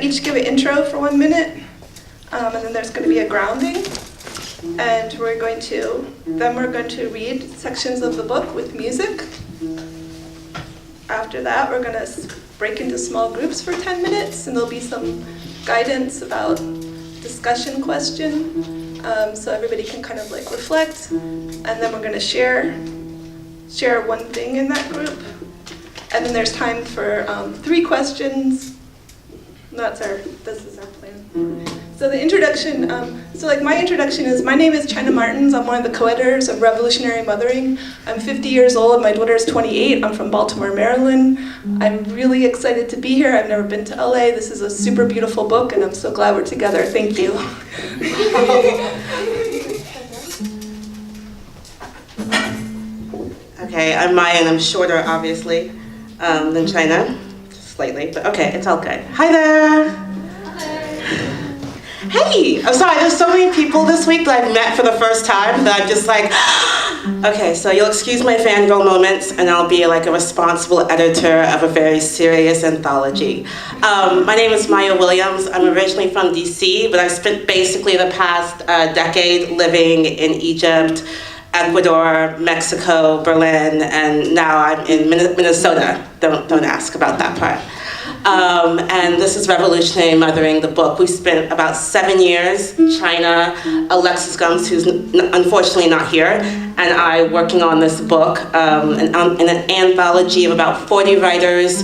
each give an intro for 1 minute, and then there's going to be a grounding, and we're going to read sections of the book with music. After that, we're going to break into small groups for 10 minutes, and there'll be some guidance about discussion question, so everybody can kind of like reflect, and then we're going to share one thing in that group, and then there's time for 3 questions. This is our plan. So the introduction, my introduction is, my name is China Martins. I'm one of the co-editors of Revolutionary Mothering. I'm 50 years old, my daughter is 28. I'm from Baltimore, Maryland. I'm really excited to be here. I've never been to LA. This is a super beautiful book, and I'm so glad we're together. Thank you. Okay, I'm Maya, and I'm shorter, obviously, than China. Slightly, but okay, it's all good. Hi there! Hey! I'm sorry, there's so many people this week that I've met for the first time that I'm just like, okay, so you'll excuse my fangirl moments, and I'll be like a responsible editor of a very serious anthology. My name is Maya Williams. I'm originally from DC, but I've spent basically the past decade living in Egypt, Ecuador, Mexico, Berlin, and now I'm in Minnesota. Don't ask about that part. And this is Revolutionary Mothering, the book. We spent about 7 years, China, Alexis Gums, who's unfortunately not here, and I working on this book, in an anthology of about 40 writers,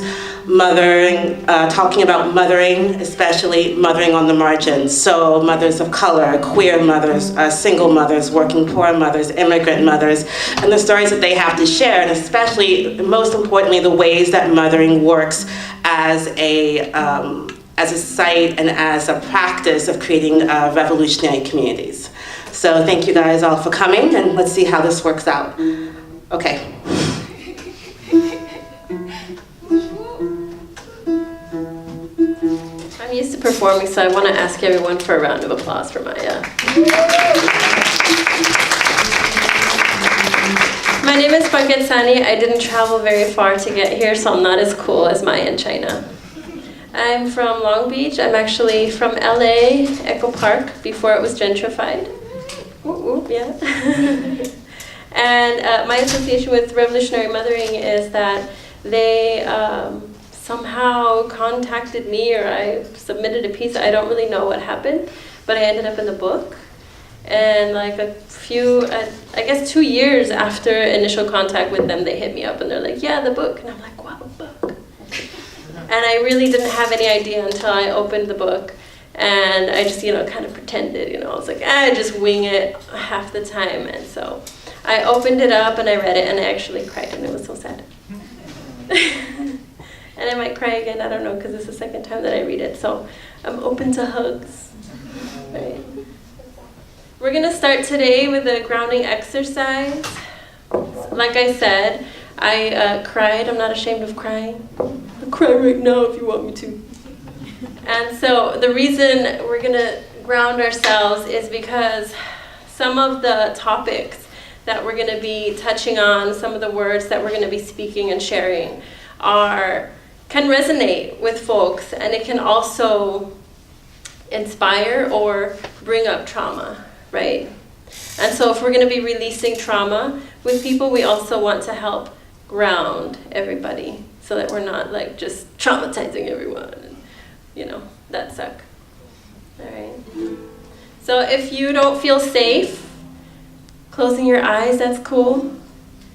talking about mothering, especially mothering on the margins. So mothers of color, queer mothers, single mothers, working poor mothers, immigrant mothers, and the stories that they have to share, and especially, most importantly, the ways that mothering works as a site and as a practice of creating revolutionary communities. So thank you guys all for coming, and let's see how this works out. Okay. I'm used to performing, so I want to ask everyone for a round of applause for Maya. My name is Pankaj Sani. I didn't travel very far to get here, so I'm not as cool as Maya in China. I'm from Long Beach. I'm actually from LA, Echo Park, before it was gentrified. Whoop, whoop, yeah. And my association with Revolutionary Mothering is that they somehow contacted me, or I submitted a piece. I don't really know what happened, but I ended up in the book. And like I guess 2 years after initial contact with them, they hit me up and they're like, yeah, the book. And I'm like, what book? And I really didn't have any idea until I opened the book. And I just, kind of pretended, I was like, I just wing it half the time. And so I opened it up and I read it and I actually cried, and it was so sad. And I might cry again, I don't know, because it's the second time that I read it. So I'm open to hugs. Right. We're going to start today with a grounding exercise. Like I said, I cried. I'm not ashamed of crying. I'll cry right now if you want me to. And so the reason we're going to ground ourselves is because some of the topics that we're going to be touching on, some of the words that we're going to be speaking and sharing can resonate with folks, and it can also inspire or bring up trauma, right? And so if we're going to be releasing trauma with people, we also want to help ground everybody so that we're not like just traumatizing everyone, and, that suck. All right. So if you don't feel safe closing your eyes, that's cool,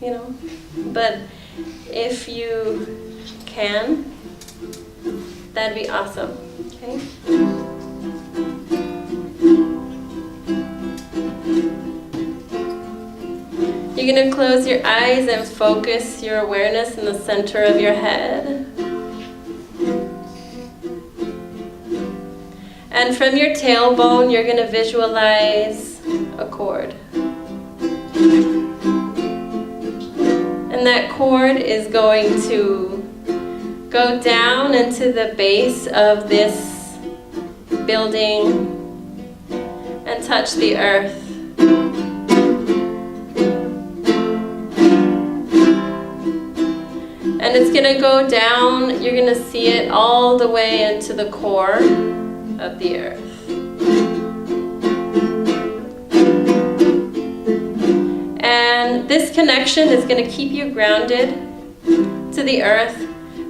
but if you can, that'd be awesome, okay? You're going to close your eyes and focus your awareness in the center of your head. And from your tailbone, you're going to visualize a cord. And that cord is going to go down into the base of this building and touch the earth. And And it's going to go down, you're going to see it all the way into the core of the earth. And this connection is going to keep you grounded to the earth,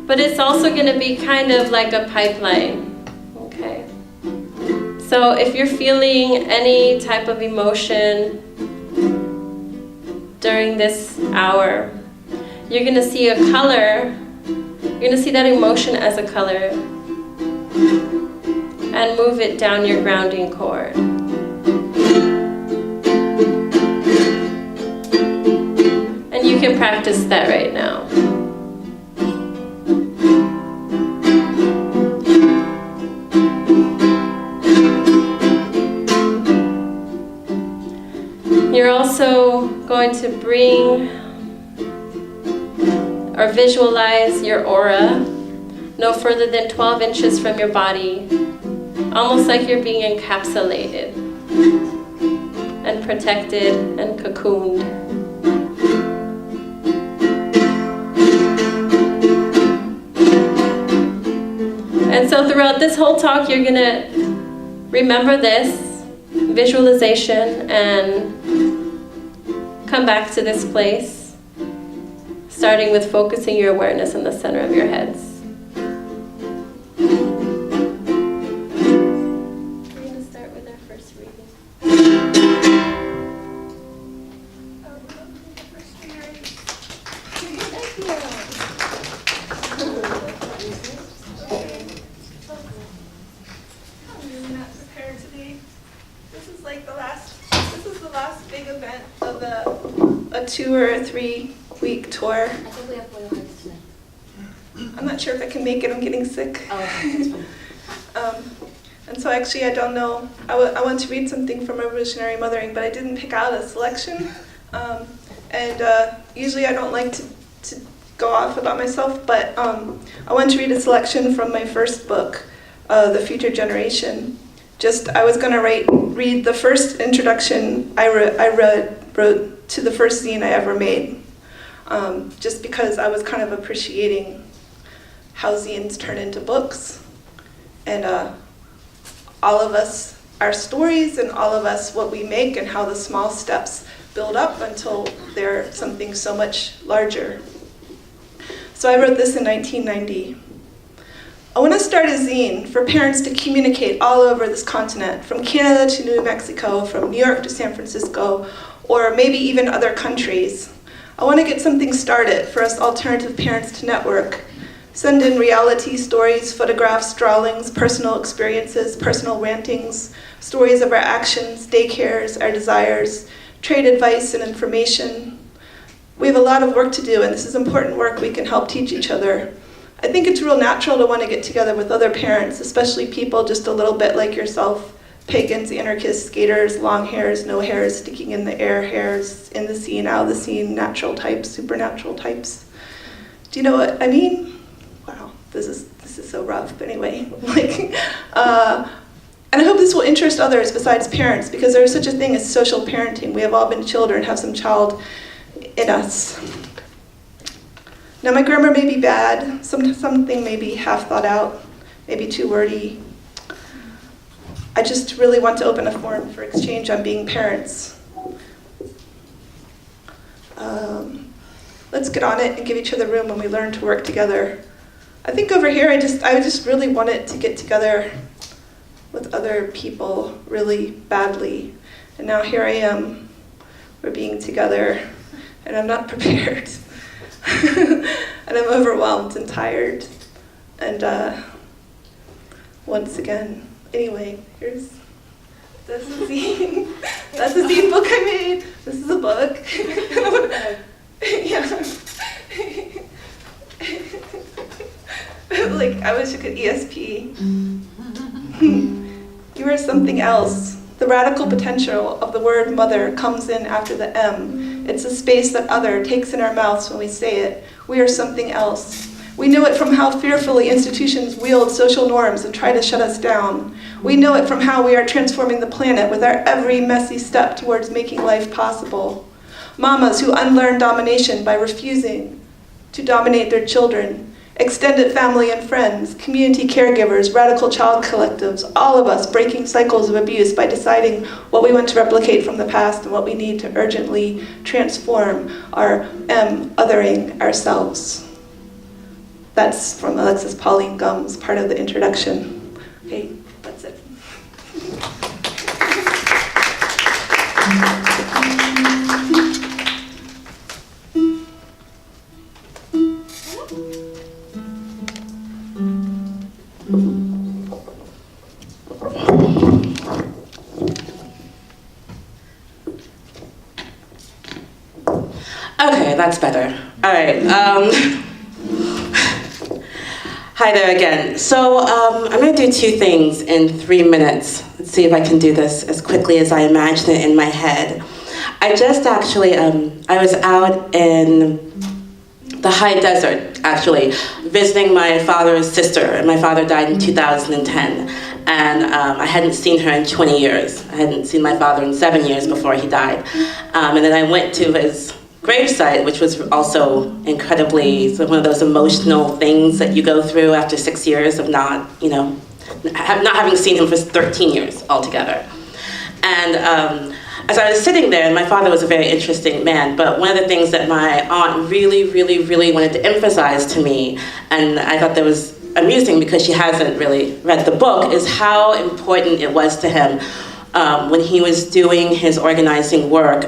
but it's also going to be kind of like a pipeline. Okay? So if you're feeling any type of emotion during this hour, you're going to see a color. You're going to see that emotion as a color and move it down your grounding cord. And you can practice that right now. You're also going to bring or visualize your aura no further than 12 inches from your body, almost like you're being encapsulated and protected and cocooned. And so throughout this whole talk, you're going to remember this visualization and come back to this place, starting with focusing your awareness in the center of your heads. We're going to start with our first reading. I'm not prepared today. This is the last big event of a 2 or 3 week tour. I think we have boiled hearts today. I'm not sure if I can make it. I'm getting sick. Oh, okay, that's fine. And so actually I don't know. I want to read something from Revolutionary Mothering, but I didn't pick out a selection. Usually I don't like to go off about myself, but I want to read a selection from my first book, The Future Generation. I was going to read the first introduction I wrote to the first zine I ever made, just because I was kind of appreciating how zines turn into books, and all of us, our stories, and all of us, what we make, and how the small steps build up until they're something so much larger. So I wrote this in 1990. I want to start a zine for parents to communicate all over this continent, from Canada to New Mexico, from New York to San Francisco, or maybe even other countries. I want to get something started for us alternative parents to network. Send in reality stories, photographs, drawings, personal experiences, personal rantings, stories of our actions, daycares, our desires, trade advice and information. We have a lot of work to do, and this is important work we can help teach each other. I think it's real natural to want to get together with other parents, especially people just a little bit like yourself, pagans, anarchists, skaters, long hairs, no hairs, sticking in the air hairs, in the scene, out of the scene, natural types, supernatural types. Do you know what I mean? Wow, this is so rough, but anyway. And I hope this will interest others besides parents, because there is such a thing as social parenting. We have all been children, have some child in us. Now my grammar may be bad, something may be half thought out, maybe too wordy. I just really want to open a forum for exchange on being parents. Let's get on it and give each other room when we learn to work together. I think over here I just really wanted to get together with other people really badly. And now here I am, we're being together, and I'm not prepared. And I'm overwhelmed and tired. And once again, anyway, that's a zine. That's a zine book I made. This is a book. Yeah. Like, I wish I could ESP. You are something else. The radical potential of the word mother comes in after the M. It's a space that other takes in our mouths when we say it. We are something else. We know it from how fearfully institutions wield social norms and try to shut us down. We know it from how we are transforming the planet with our every messy step towards making life possible. Mamas who unlearn domination by refusing to dominate their children. Extended family and friends, community caregivers, radical child collectives, all of us breaking cycles of abuse by deciding what we want to replicate from the past and what we need to urgently transform our othering ourselves. That's from Alexis Pauline Gumbs, part of the introduction. Okay, that's it. Okay, that's better. All right. Hi there again. So I'm going to do two things in 3 minutes. Let's see if I can do this as quickly as I imagine it in my head. I just actually, I was out in the high desert, actually, visiting my father's sister. And my father died in 2010. And I hadn't seen her in 20 years. I hadn't seen my father in 7 years before he died. And then I went to his gravesite, which was also incredibly one of those emotional things that you go through after 6 years of not having seen him for 13 years altogether. And as I was sitting there, and my father was a very interesting man, but one of the things that my aunt really, really, really wanted to emphasize to me, and I thought that was amusing because she hasn't really read the book, is how important it was to him when he was doing his organizing work.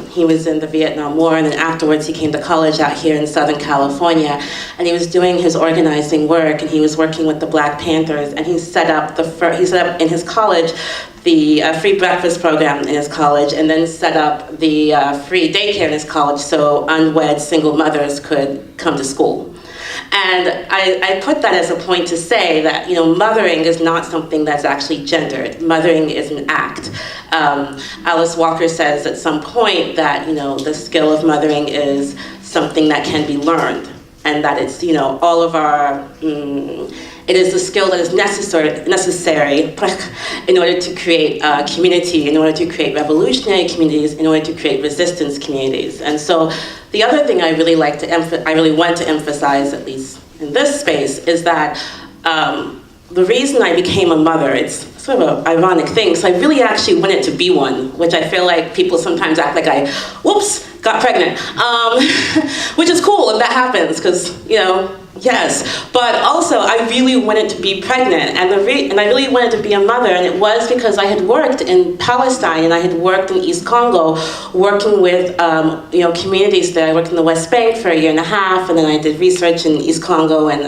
He was in the Vietnam War, and then afterwards he came to college out here in Southern California, and he was doing his organizing work, and he was working with the Black Panthers, and he set up in his college the free breakfast program in his college, and then set up the free daycare in his college so unwed single mothers could come to school. And I put that as a point to say that, mothering is not something that's actually gendered. Mothering is an act. Alice Walker says at some point that, the skill of mothering is something that can be learned, and that it's, all of our, it is the skill that is necessary in order to create community, in order to create revolutionary communities, in order to create resistance communities. And so the other thing I really want to emphasize, at least in this space, is that the reason I became a mother, it's sort of an ironic thing, so I really actually wanted to be one, which I feel like people sometimes act like I, whoops, got pregnant, which is cool if that happens, because, yes, but also I really wanted to be pregnant, and I really wanted to be a mother, and it was because I had worked in Palestine, and I had worked in East Congo, working with communities there. I worked in the West Bank for 1.5 years, and then I did research in East Congo and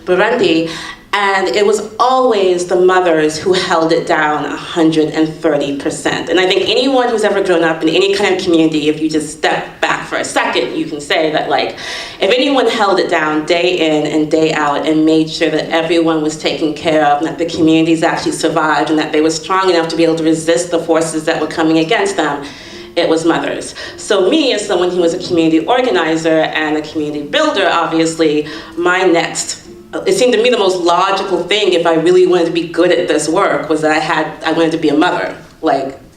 Burundi. And it was always the mothers who held it down 130%. And I think anyone who's ever grown up in any kind of community, if you just step back for a second, you can say that, if anyone held it down day in and day out and made sure that everyone was taken care of and that the communities actually survived and that they were strong enough to be able to resist the forces that were coming against them, it was mothers. So me, as someone who was a community organizer and a community builder, obviously, it seemed to me the most logical thing, if I really wanted to be good at this work, was that I wanted to be a mother.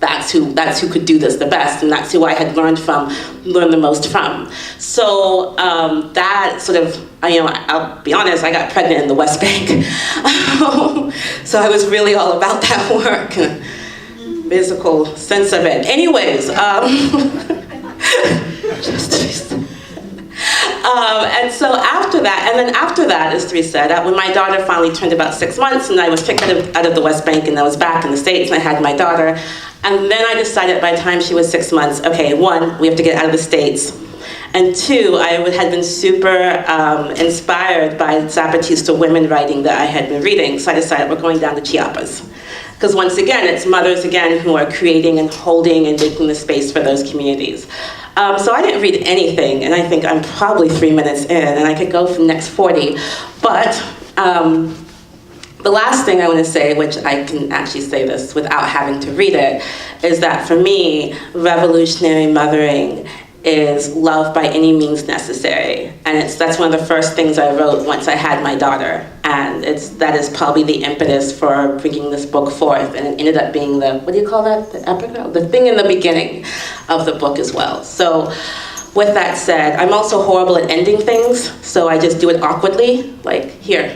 That's who could do this the best, and that's who I had learned the most from. So that sort of, I'll be honest, I got pregnant in the West Bank. So I was really all about that work, physical sense of it. Anyways, and so after that, as Therese said, when my daughter finally turned about 6 months, and I was picked out of the West Bank, and I was back in the States, and I had my daughter, and then I decided by the time she was 6 months, okay, 1, we have to get out of the States, and 2, I had been super inspired by Zapatista women writing that I had been reading, so I decided we're going down to Chiapas. Because once again, it's mothers again who are creating and holding and making the space for those communities. So I didn't read anything, and I think I'm probably 3 minutes in, and I could go for the next 40. But the last thing I want to say, which I can actually say this without having to read it, is that for me, revolutionary mothering is love by any means necessary. And that's one of the first things I wrote once I had my daughter. And that is probably the impetus for bringing this book forth. And it ended up being the, what do you call that? The epigraph? The thing in the beginning of the book as well. So With that said, I'm also horrible at ending things, so I just do it awkwardly, like here.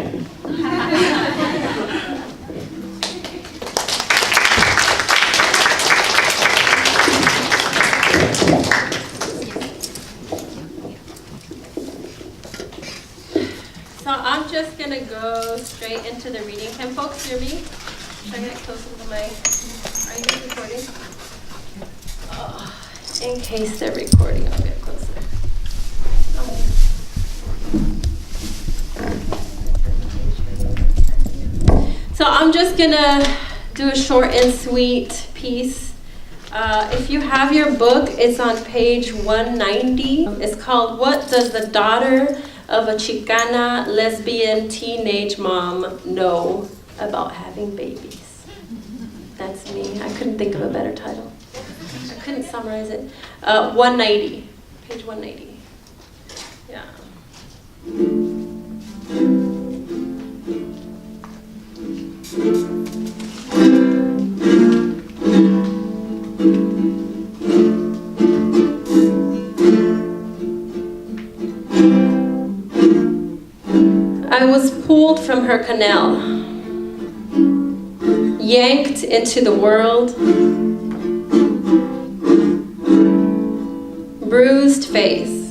So I'm just going to go straight into the reading. Can folks hear me? Should I get closer to the mic? Are you guys recording? Oh, in case they're recording, I'll get closer. So I'm just going to do a short and sweet piece. If you have your book, it's on page 190. It's called What Does the Daughter of a Chicana Lesbian Teenage Mom Know About Having Babies? That's me. I couldn't think of a better title. I couldn't summarize it. 190. Page 190. Yeah. I was pulled from her canal, yanked into the world, bruised face,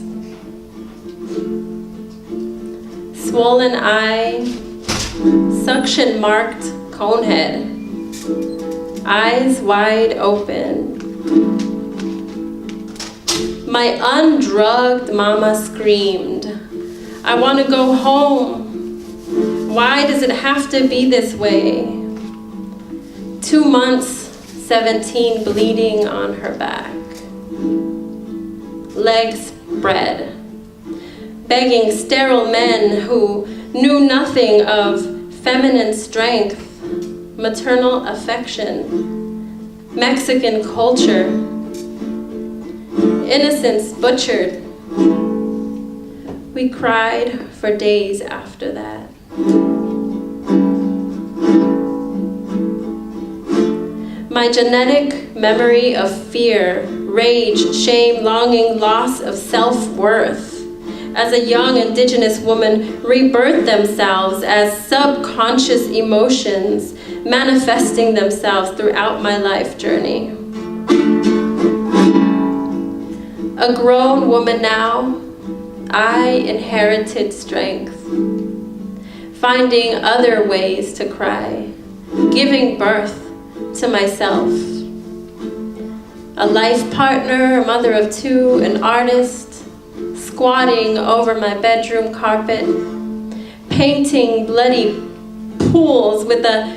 swollen eye, suction-marked cone head, eyes wide open. My undrugged mama screamed, "I want to go home. Why does it have to be this way?" 2 months, 17 bleeding on her back. Legs spread, begging sterile men who knew nothing of feminine strength, maternal affection, Mexican culture, innocence butchered. We cried for days after that. My genetic memory of fear, rage, shame, longing, loss of self-worth as a young indigenous woman rebirthed themselves as subconscious emotions manifesting themselves throughout my life journey. A grown woman now, I inherited strength, finding other ways to cry, giving birth to myself. A life partner, a mother of two, an artist, squatting over my bedroom carpet, painting bloody pools with a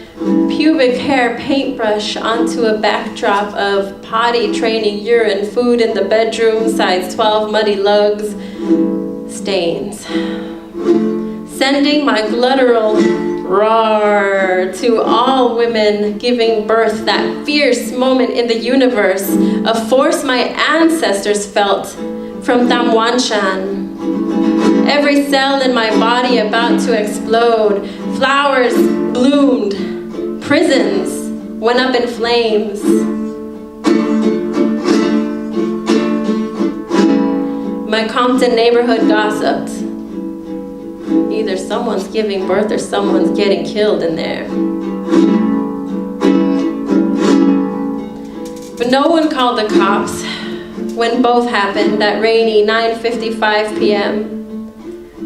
pubic hair paintbrush onto a backdrop of potty training urine, food in the bedroom, size 12 muddy lugs, stains. Sending my gluttural roar to all women giving birth, that fierce moment in the universe, a force my ancestors felt from Tamwanchan. Every cell in my body about to explode. Flowers bloomed. Prisons went up in flames. My Compton neighborhood gossiped. Either someone's giving birth or someone's getting killed in there. But no one called the cops when both happened that rainy 9:55 p.m.,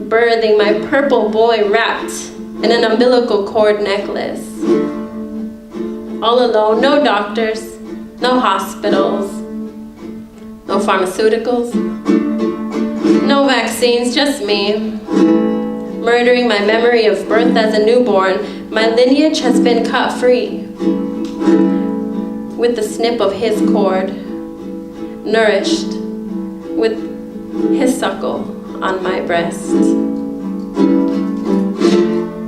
birthing my purple boy wrapped in an umbilical cord necklace. All alone, no doctors, no hospitals, no pharmaceuticals, no vaccines, just me. Murdering my memory of birth as a newborn, my lineage has been cut free with the snip of his cord, nourished with his suckle on my breast.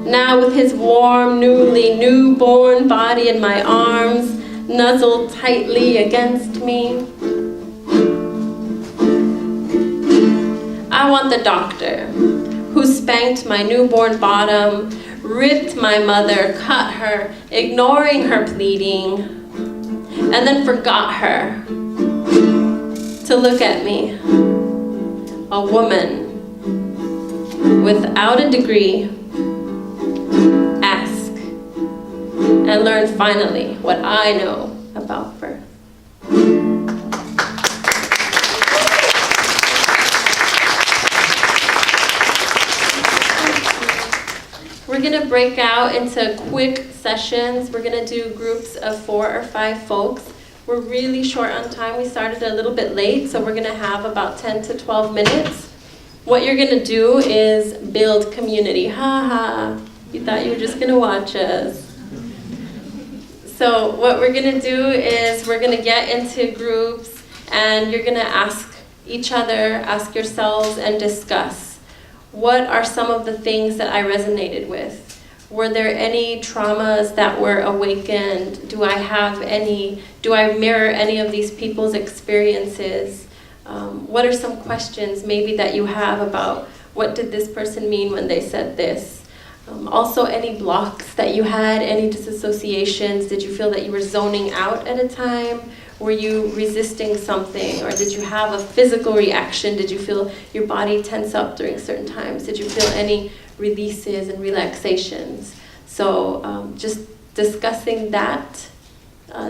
Now with his warm, newborn body in my arms, nuzzled tightly against me. I want the doctor who spanked my newborn bottom, ripped my mother, cut her, ignoring her pleading, and then forgot her to look at me a woman without a degree ask and learn finally what I know about birth. We're going to break out into quick sessions. We're going to do groups of 4 or 5 folks. We're really short on time. We started a little bit late, so we're going to have about 10 to 12 minutes. What you're going to do is build community. Ha ha. You thought you were just going to watch us. So what we're going to do is we're going to get into groups, and you're going to ask each other, ask yourselves, and discuss. What are some of the things that I resonated with? Were there any traumas that were awakened? Do I mirror any of these people's experiences? What are some questions maybe that you have about what did this person mean when they said this? Also, any blocks that you had, any disassociations? Did you feel that you were zoning out at a time? Were you resisting something, or did you have a physical reaction? Did you feel your body tense up during certain times? Did you feel any releases and relaxations? So just discussing that.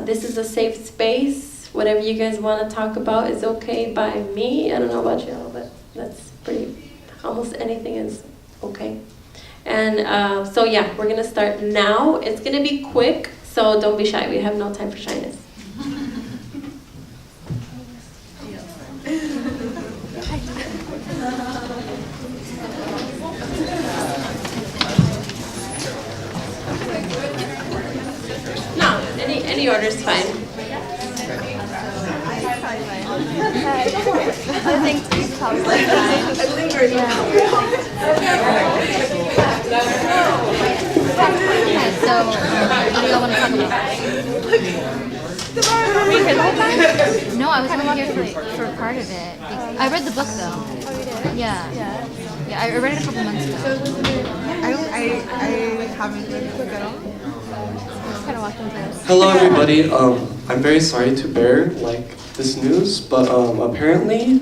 This is a safe space. Whatever you guys want to talk about is okay by me. I don't know about y'all, but that's almost anything is okay. And so yeah, we're going to start now. It's going to be quick, so don't be shy. We have no time for shyness. No, any order is fine. I think it's probably fine. So, what do y'all want to talk about? No, I was only here for part of it. I read the book though. Oh, you did? Yeah. Yeah, I read it a couple months ago. I haven't read the book at all. Kind of walking through. Hello everybody, I'm very sorry to bear this news, but apparently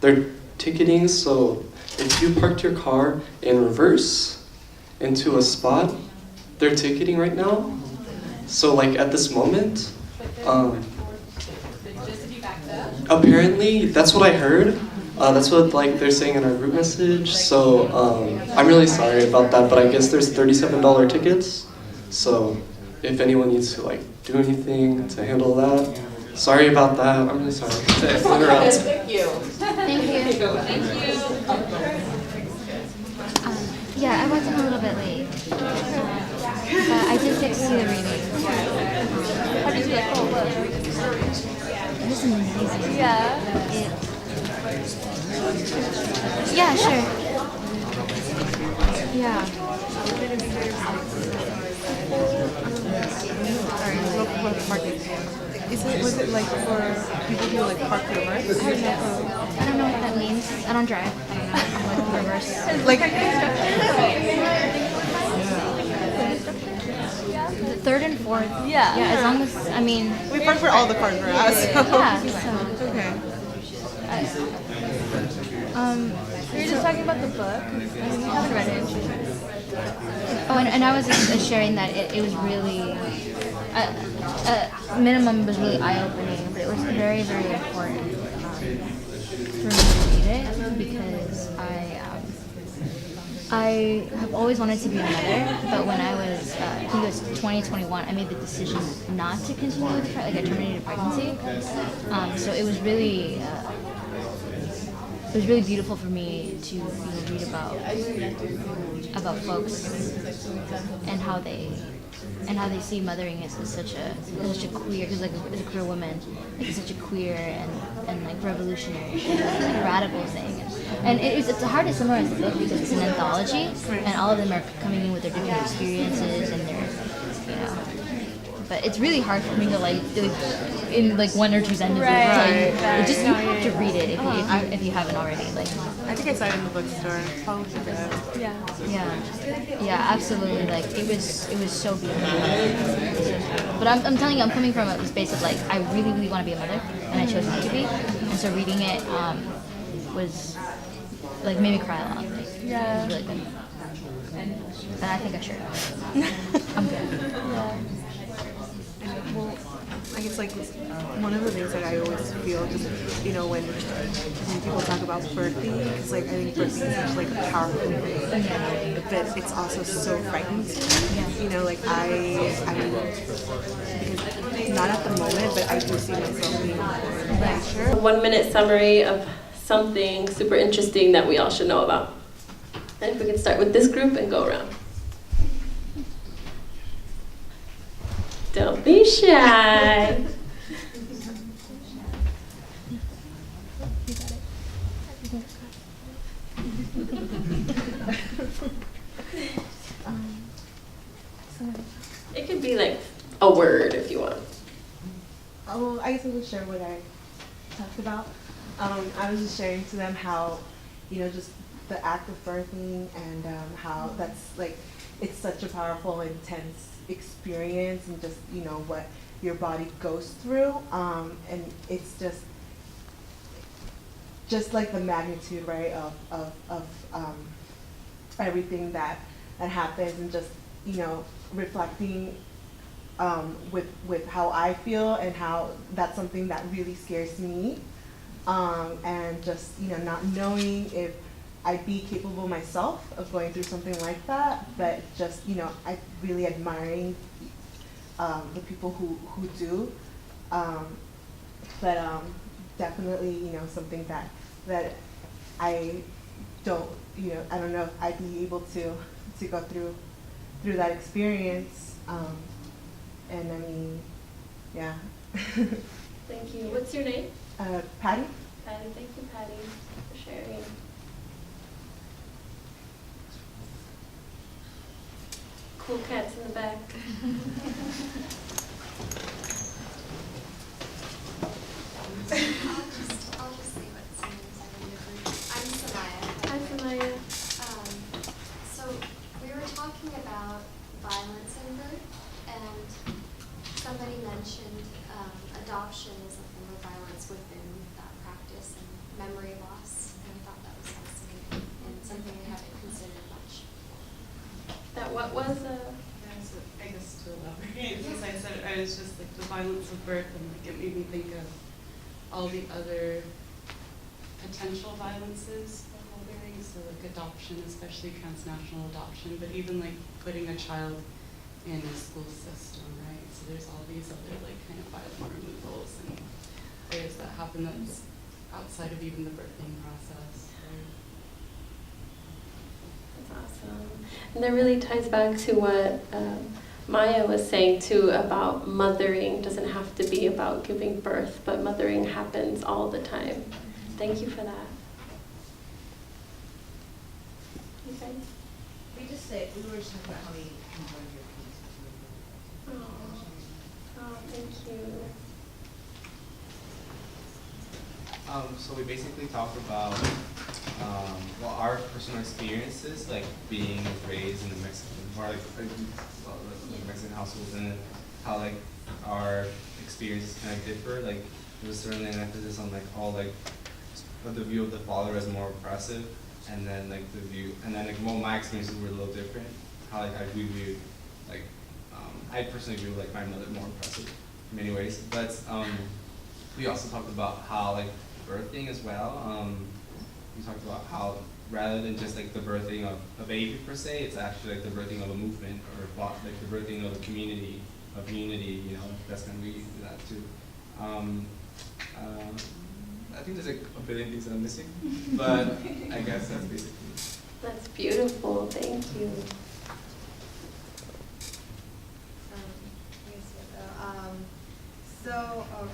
they're ticketing, so if you parked your car in reverse into a spot, they're ticketing right now. So at this moment, apparently that's what I heard. That's what they're saying in our group message. So I'm really sorry about that, but I guess there's $37 tickets. So if anyone needs to do anything to handle that, sorry about that. I'm really sorry to interrupt. Thank you. Yeah, I wasn't a little bit late. I did get to see the reading. How did you like? Oh, look. It was amazing. Yeah. Yeah, sure. Yeah. Was it for people who park reverse? I don't know what that means. I don't drive. I don't know. Reverse. The third and fourth. Yeah. Yeah, as long as, We park for all the cars we're at, so. Yeah, so. Okay. We were just talking about the book. We haven't read it. Oh, and I was just sharing that it was really, minimum was really eye-opening, but it was very, very important for me to read it because I have always wanted to be a mother, but when I was, I think it was 2021, I made the decision not to continue with I terminated pregnancy. So it was really beautiful for me to read about folks and how they see mothering as such a queer, because as a queer woman, it's such a queer and revolutionary and radical thing. And it's hard to summarize the book because it's an anthology, and all of them are coming in with their different experiences and their, but it's really hard for me to in 1 or 2 sentences. Just you have to read it if you haven't already. I think I saw it in the bookstore. Probably check it out. Yeah, absolutely. It was so beautiful. But I'm telling you, I'm coming from a space of I really, really want to be a mother, and I chose not to be. And and so reading it was like made me cry a lot. Yeah. It was really good. And I think I should. I'm good. Well, I guess like one of the things that I always feel, just when people talk about birthing, it's like I think birthing is such like a powerful thing, but it's also so frightening to me. Like I mean, because not at the moment, but I do see myself being in the future. A 1-minute summary of something super interesting that we all should know about. And if we can start with this group and go around. Don't be shy. It could be like a word if you want. Well, I guess I'll just share what I talked about. I was just sharing to them how, just the act of birthing and how that's like, it's such a powerful, intense experience, and just what your body goes through, and it's just like the magnitude, right, of everything that happens, and just reflecting with how I feel, and how that's something that really scares me, and just not knowing if I'd be capable myself of going through something like that, but just I really admiring the people who do, but definitely something that I don't I don't know if I'd be able to go through that experience, and I mean, yeah. Thank you. What's your name? Patty. Patty. Thank you, Patty, for sharing. Cool cats in the back. I'll just say what some names I remember. I'm Samaya. Hi, Samaya. So we were talking about violence in birth, and somebody mentioned adoption is a form of violence within that practice, and memory loss, and I thought that was fascinating and something I haven't considered much. That what was I guess to elaborate, since I said it, I was just like the violence of birth, and like it made me think of all the other potential violences of mothering, so like adoption, especially transnational adoption, but even like putting a child in a school system, right? So there's all these other like kind of violent removals and ways that happen that's outside of even the birthing process. Right? That's awesome. And that really ties back to what Maya was saying too about mothering. Doesn't have to be about giving birth, but mothering happens all the time. Thank you for that. You guys? We were just talking about how we enjoy your piece. Oh, thank you. So we basically talked about our personal experiences, like being raised in the Mexican, or like Mexican households, and how like our experiences kind of differ. Like there was certainly an emphasis on like all like the view of the father as more oppressive, and then like the view, and then like well, my experiences were a little different. How like we viewed like I personally view like my mother more oppressive in many ways, but we also talked about how like birthing as well. We talked about how rather than just like the birthing of a baby per se, it's actually like the birthing of a movement, or like the birthing of a community, of unity. You know, that's gonna be that too. I think there's like a billion things that I'm missing, but I guess that's basically. That's beautiful. Thank you.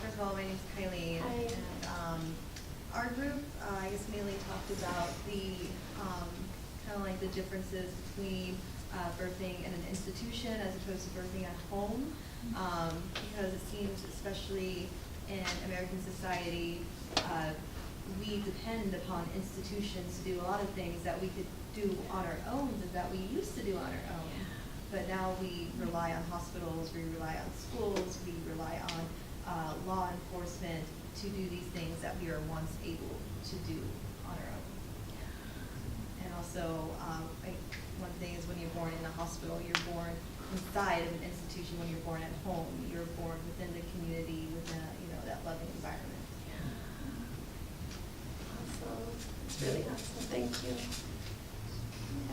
First of all, my name is Kylie, Hi. and our group, I guess, mainly talked about the kind of like the differences between birthing in an institution as opposed to birthing at home, because it seems, especially in American society, we depend upon institutions to do a lot of things that we could do on our own, that we used to do on our own. But now we rely on hospitals, we rely on schools, we rely on law enforcement to do these things that we were once able to do on our own. And also, one thing is when you're born in a hospital, you're born inside of an institution. When you're born at home, you're born within the community, within that loving environment. Awesome. It's really awesome. Thank you.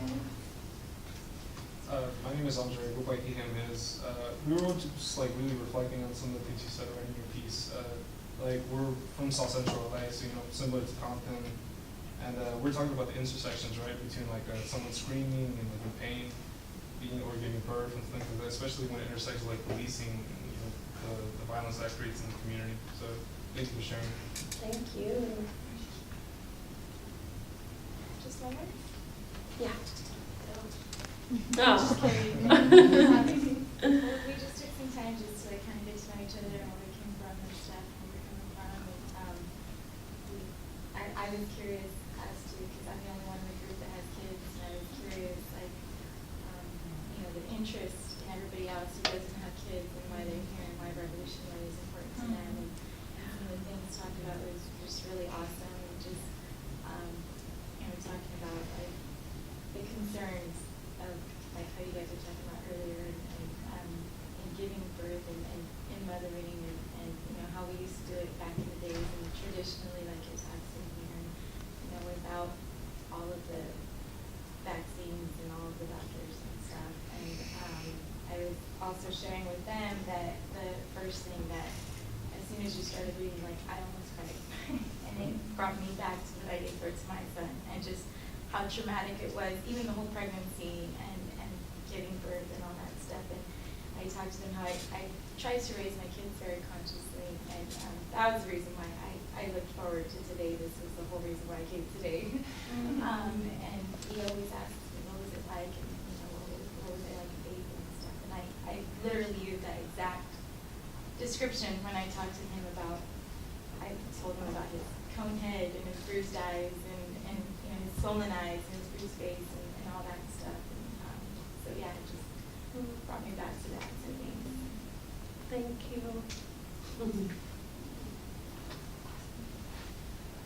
Okay. My name is Andre. I go by he, him, his. We were just like really reflecting on some of the things you said right in your piece. Like we're from South Central LA, so similar to Compton, and we're talking about the intersections, right, between like someone screaming and like in pain, or giving birth and things like that. Especially when it intersects with like policing, and, the violence that creates in the community. So thank you for sharing. Thank you. Just one more? Yeah. Just Oh. kidding. Well, we just took some time just to kind of get to know each other and where we came from and stuff, and where we're coming from. And I was curious as to, because I'm the only one in the group that has kids, and I was curious, like, the interest in everybody else who doesn't have kids and why they're here and why revolutionary is important to them. And some of the things talked about was just really awesome, and just, talking about like the concerns of like how you guys were talking about earlier, and giving birth and mothering, and how we used to do it back in the days, and traditionally like your taxing here, and without all of the vaccines and all of the doctors and stuff. And I was also sharing with them that the first thing that as soon as you started reading, like I almost cried, and it brought me back to what I gave birth to my son, and just how traumatic it was, even the whole pregnancy and giving birth and all that stuff. And I talked to them how I tried to raise my kids very consciously, and that was the reason why I looked forward to today. This was the whole reason why I came today. And he always asked me, what was it like, and what was it like a baby and stuff. And I literally used that exact description when I talked to him about, I told him about his cone head and his bruised eyes and his swollen eyes and his bruised face and all that stuff. And so yeah, it just brought me back to that. So thanks. Thank you.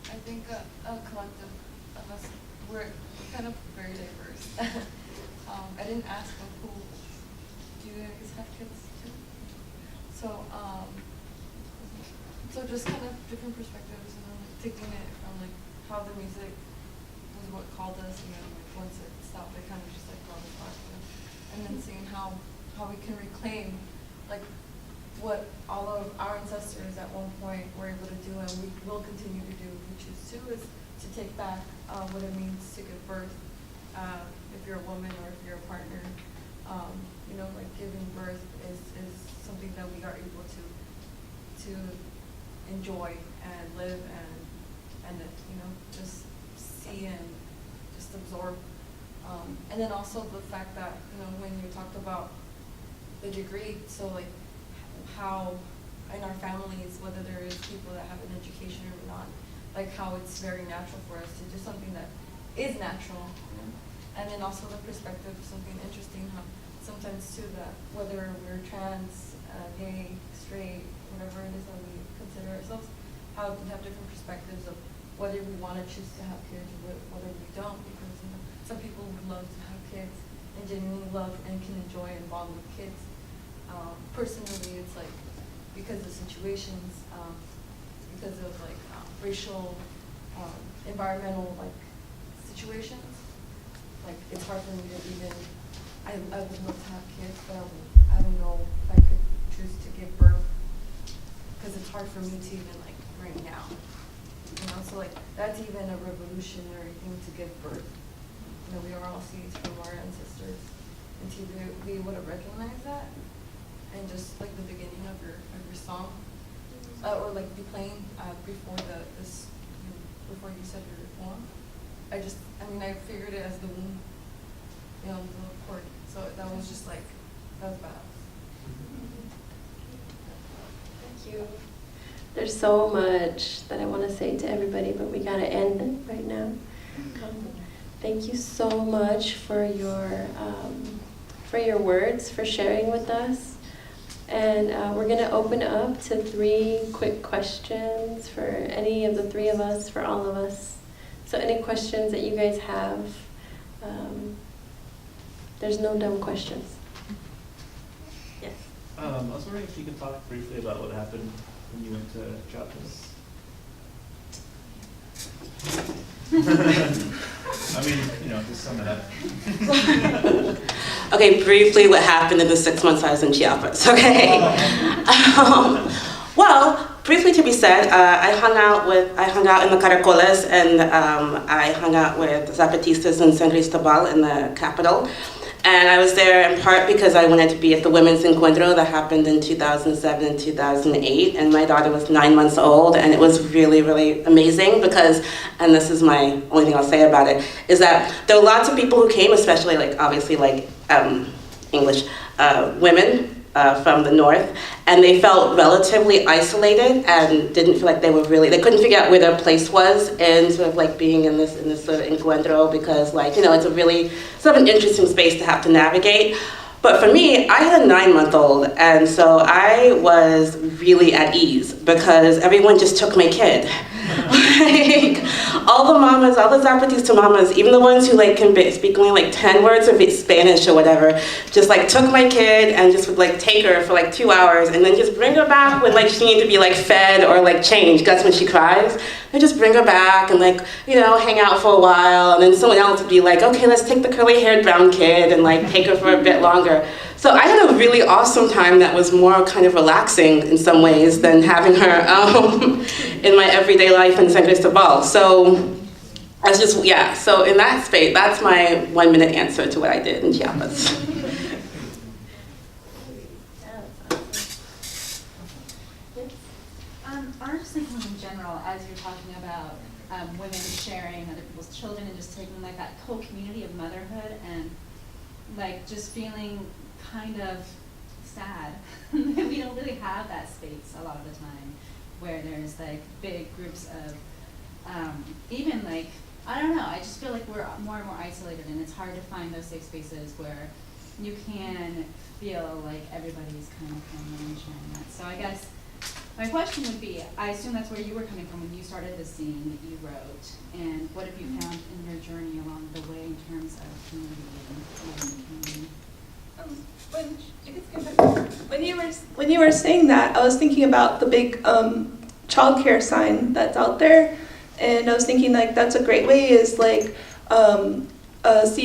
I think a collective of us, we're kind of very diverse. I didn't ask them who, do you guys have kids too? So just kind of different perspectives, like taking it from like how the music was what called us, like once it stopped, it kind of just like brought us back, and then seeing how we can reclaim like what all of our ancestors at one point were able to do, and we will continue to do, which is to take back what it means to give birth, if you're a woman or if you're a partner. Like giving birth is something that we are able to enjoy and live and just see and just absorb. And then also the fact that, when you talked about the degree, so like how in our families, whether there is people that have an education or not, like how it's very natural for us to do something that is natural. And then also the perspective, something interesting, how sometimes too that whether we're trans, gay, straight, whatever it is that we consider ourselves, how we have different perspectives of whether we want to choose to have kids or whether we don't, because some people would love to have kids and genuinely love and can enjoy and bond with kids. Personally, it's like because of situations, because of like racial, environmental like situations, like it's hard for me to even. I would love to have kids, but I don't know if I could choose to give birth because it's hard for me to even like right now. So like that's even a revolutionary thing to give birth. We are all seeds from our ancestors, and to be able to recognize that, and just like the beginning of your song, or like be playing before before you said your poem. I figured it as the womb, the chord. So that was just like, that was bad. Thank you. There's so much that I want to say to everybody, but we gotta end it right now. Thank you so much for your words, for sharing with us. And we're going to open up to 3 quick questions for any of the 3 of us, for all of us. So any questions that you guys have, there's no dumb questions. Yes? I was wondering if you could talk briefly about what happened when you went to Chiapas. I mean, just sum it up. Okay, briefly what happened in the 6 months I was in Chiapas, okay? Well, briefly to be said, I hung out in the Caracoles, and I hung out with Zapatistas in San Cristobal in the capital. And I was there in part because I wanted to be at the Women's Encuentro that happened in 2007 and 2008. And my daughter was 9 months old, and it was really, really amazing because, and this is my only thing I'll say about it, is that there were lots of people who came, especially obviously English women from the north, and they felt relatively isolated and didn't feel like they couldn't figure out where their place was in sort of being in this sort of encuentro, because it's a really sort of an interesting space to have to navigate. But for me, I had a 9-month-old, and so I was really at ease because everyone just took my kid. All the mamas, all the Zapatista mamas, even the ones who can speak only 10 words of Spanish or whatever, just took my kid and just would take her for 2 hours and then just bring her back when she needed to be fed or changed. That's when she cries. They just bring her back and hang out for a while, and then someone else would be okay, let's take the curly-haired brown kid and take her for a bit longer. So I had a really awesome time that was more kind of relaxing in some ways than having her in my everyday life in San Cristobal. So I was just, so in that space, that's my 1-minute answer to what I did in Chiapas. I'm just thinking in general, as you're talking about women sharing other people's children and just taking that whole community of motherhood and just feeling kind of sad that we don't really have that space a lot of the time, where there's big groups of even I don't know, I just feel we're more and more isolated, and it's hard to find those safe spaces where you can feel everybody's kind of coming and sharing that. So I guess my question would be, I assume that's where you were coming from when you started the zine that you wrote, and what have you found in your journey along the way in terms of community and community? When you were saying that, I was thinking about the big childcare sign that's out there, and I was thinking that's a great way is see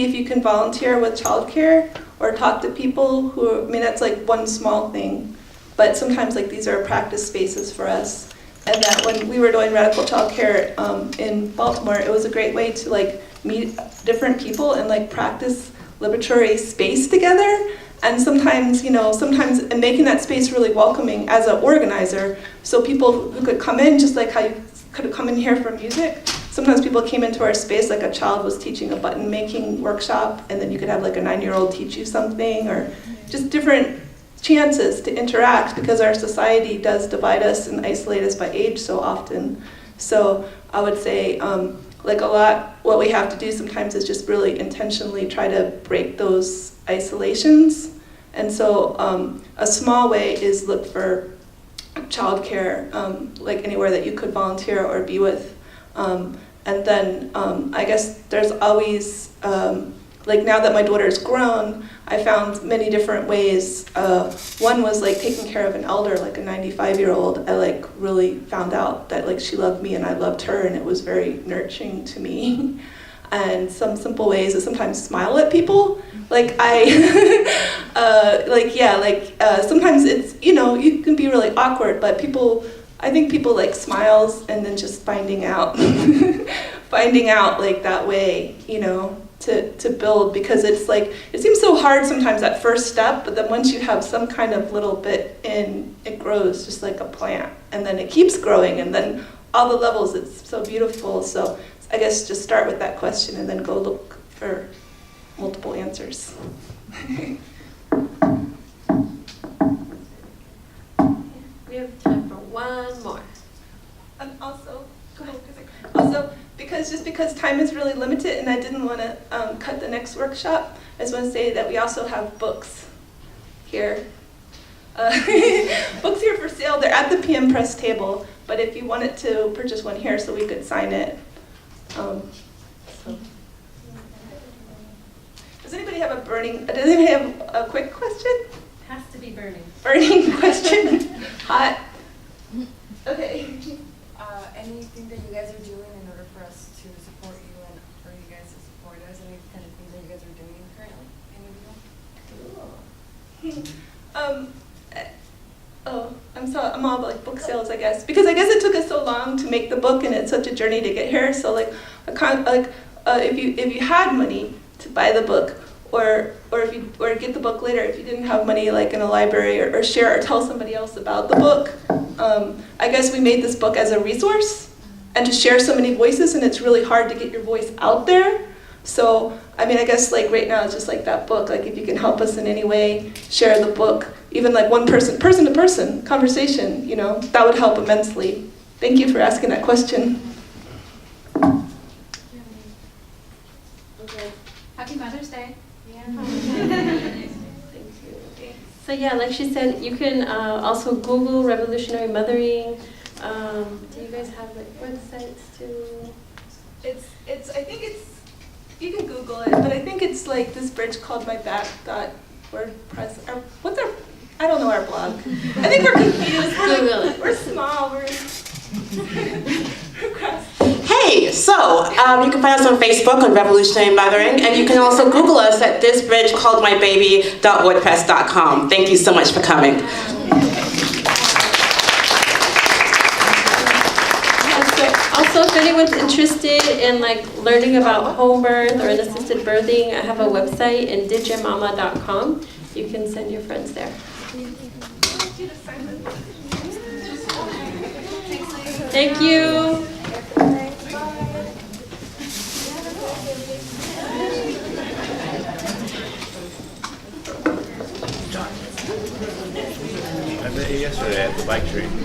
if you can volunteer with childcare or talk to people who, that's one small thing, but sometimes these are practice spaces for us. And that when we were doing radical childcare in Baltimore, it was a great way to meet different people and practice liberatory space together. And sometimes, and making that space really welcoming as an organizer, so people who could come in, just like how you could come in here for music. Sometimes people came into our space a child was teaching a button making workshop, and then you could have a 9-year-old teach you something, or just different chances to interact, because our society does divide us and isolate us by age so often. So I would say a lot, what we have to do sometimes is just really intentionally try to break those isolations. And so a small way is look for childcare, anywhere that you could volunteer or be with. And then I guess there's always, now that my daughter's grown, I found many different ways. One was taking care of an elder, a 95-year-old. I really found out that she loved me and I loved her, and it was very nurturing to me. And some simple ways is sometimes smile at people. Sometimes it's, you can be really awkward, but I think people like smiles, and then just finding out that way, to build, because it's it seems so hard sometimes that first step, but then once you have some kind of little bit in, it grows just like a plant, and then it keeps growing, and then all the levels, it's so beautiful. So I guess just start with that question and then go look for multiple answers. We have time for one more. Also, go ahead. Also, because time is really limited, and I didn't want to cut the next workshop, I just want to say that we also have books here. books here for sale. They're at the PM Press table, but if you wanted to purchase one here so we could sign it. So. Does anybody have a quick question? Has to be burning. Burning question? Hot? Okay. Anything that you guys are doing in order for us to support you and for you guys to support us? Any kind of things that you guys are doing currently? Any of you? I'm all about like book sales, I guess, because I guess it took us so long to make the book, and it's such a journey to get here. So like, if you had money to buy the book, or get the book later, if you didn't have money like in a library, or share or tell somebody else about the book, I guess we made this book as a resource and to share so many voices, and it's really hard to get your voice out there. So, I mean, I guess like right now it's just like that book, like if you can help us in any way, share the book, even like one person to person conversation, you know, that would help immensely. Thank you for asking that question. Okay. Happy Mother's Day. Thank you. So yeah, like she said, you can also Google revolutionary mothering. Do you guys have like websites too? I think you can Google it, but I think it's like this bridge called myback.wordpress. I don't know our blog. I think we're confused. We're small. Hey, so you can find us on Facebook on Revolutionary Mothering, and you can also Google us at thisbridgecalledmybaby.wordpress.com. Thank you so much for coming. Also, if anyone's interested in like learning about home birth or assisted birthing, I have a website in digimama.com. You can send your friends there. Thank you. I met you yesterday at the bike train.